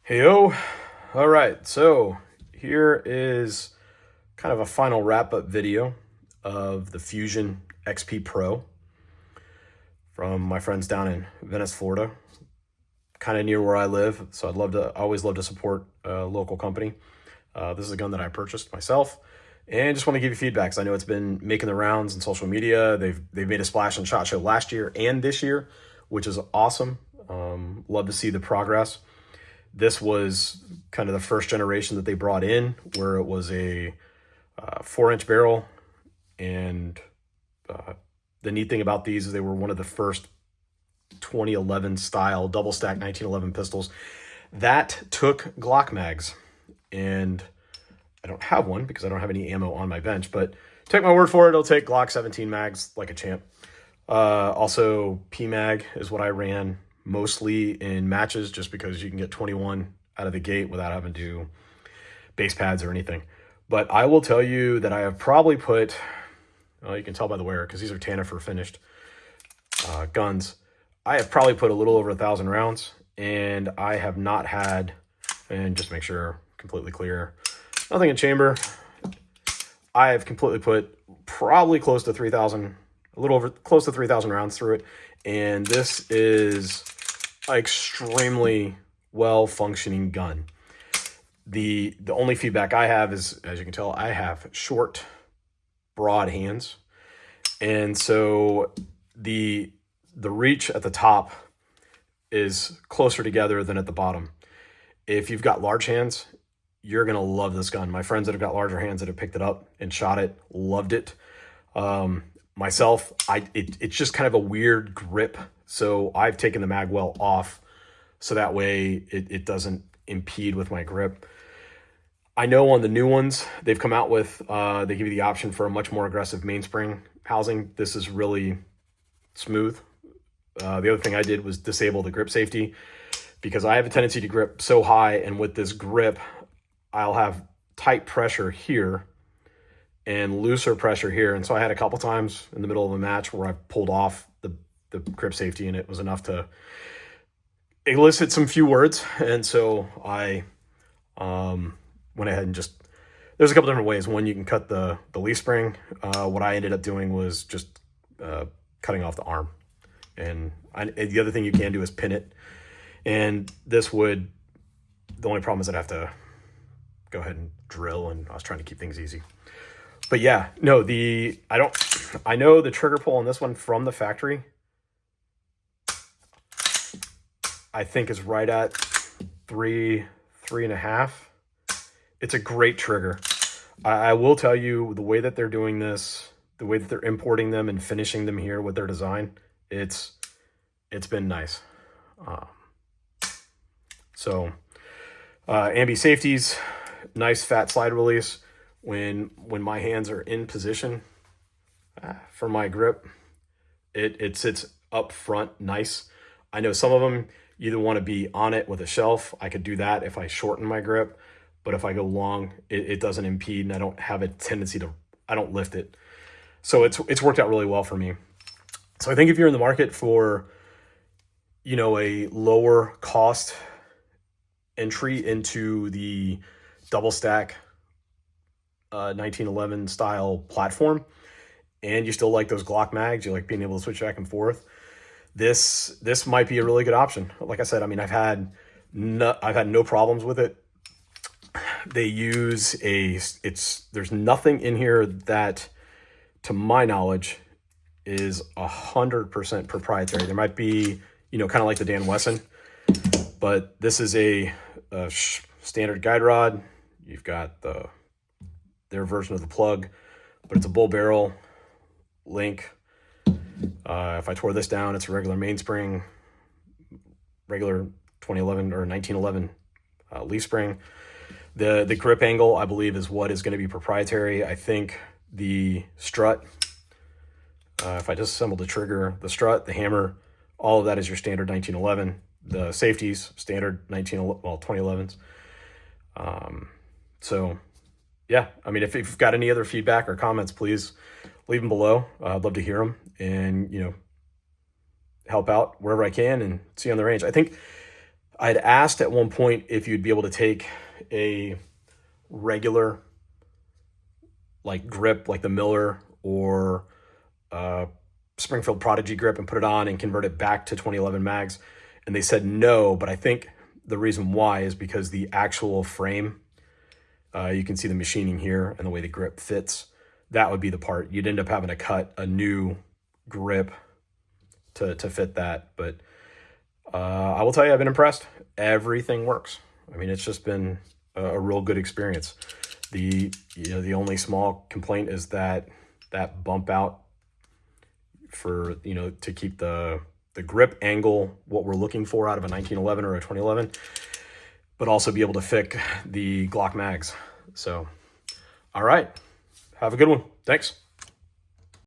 Heyo. All right, so here is kind of a final wrap-up video of the Fusion XP Pro from my friends down in Venice, Florida, kind of near where I live. So always love to support a local company. This is a gun that I purchased myself, and just want to give you feedback. 'Cause I know it's been making the rounds in social media. They've made a splash on SHOT Show last year and this year, which is awesome. Love to see the progress. This was kind of the first generation that they brought in, where it was a 4-inch barrel. And the neat thing about these is they were one of the first 2011 style double stack 1911 pistols that took Glock mags. And I don't have one because I don't have any ammo on my bench, but take my word for it, it'll take Glock 17 mags like a champ. Also, PMag is what I ran mostly in matches, just because you can get 21 out of the gate without having to do base pads or anything. But I will tell you that I have probably put, well, you can tell by the wear because these are Tanifer finished guns. I have probably put a little over 1,000 rounds, and I have not had, and just make sure completely clear, nothing in chamber. I have completely put probably close to 3,000, a little over, close to 3,000 rounds through it. And this is an extremely well-functioning gun. The only feedback I have is, as you can tell, I have short, broad hands. And so the reach at the top is closer together than at the bottom. If you've got large hands, you're going to love this gun. My friends that have got larger hands that have picked it up and shot it, loved it. Myself, it's just kind of a weird grip. So I've taken the mag well off so that way it doesn't impede with my grip. I know on the new ones, they've come out with, they give you the option for a much more aggressive mainspring housing. This is really smooth. The other thing I did was disable the grip safety, because I have a tendency to grip so high, and with this grip, I'll have tight pressure here and looser pressure here. And so I had a couple times in the middle of a match where I pulled off the grip safety, and it was enough to elicit some few words. And so I went ahead and just, there's a couple different ways. One, you can cut the leaf spring. What I ended up doing was just cutting off the arm. And the other thing you can do is pin it. And this would, the only problem is I'd have to go ahead and drill, and I was trying to keep things easy. But yeah, no, I know the trigger pull on this one from the factory, I think is right at 3.5. It's a great trigger. I will tell you, the way that they're doing this, the way that they're importing them and finishing them here with their design, it's been nice. So ambi safeties, nice fat slide release. When my hands are in position for my grip, it sits up front nice. I know some of them either want to be on it with a shelf. I could do that if I shorten my grip, but if I go long, it doesn't impede, and I don't have a tendency to, I don't lift it. So it's worked out really well for me. So I think if you're in the market for, you know, a lower cost entry into the double stack 1911 style platform, and you still like those Glock mags, you like being able to switch back and forth, this might be a really good option. Like I said, I mean, I've had no problems with it. They use there's nothing in here that, to my knowledge, is 100% proprietary. There might be, you know, kind of like the Dan Wesson, but this is a standard guide rod. You've got their version of the plug, but it's a bull barrel link. If I tore this down, it's a regular mainspring, regular 2011 or 1911 leaf spring. The grip angle, I believe, is what is going to be proprietary. I think the strut, if I disassemble the trigger, the strut, the hammer, all of that is your standard 1911. The safeties, standard 2011s. So yeah, I mean, if you've got any other feedback or comments, please leave them below. I'd love to hear them, and, you know, help out wherever I can and see you on the range. I think I'd asked at one point if you'd be able to take a regular like grip, like the Miller or Springfield Prodigy grip, and put it on and convert it back to 2011 mags. And they said no, but I think the reason why is because the actual frame, you can see the machining here and the way the grip fits. That would be the part. You'd end up having to cut a new grip to fit that. But I will tell you, I've been impressed. Everything works. I mean, it's just been a real good experience. The only small complaint is that bump out for, to keep the grip angle, what we're looking for out of a 1911 or a 2011, but also be able to fit the Glock mags. So, all right. Have a good one. Thanks.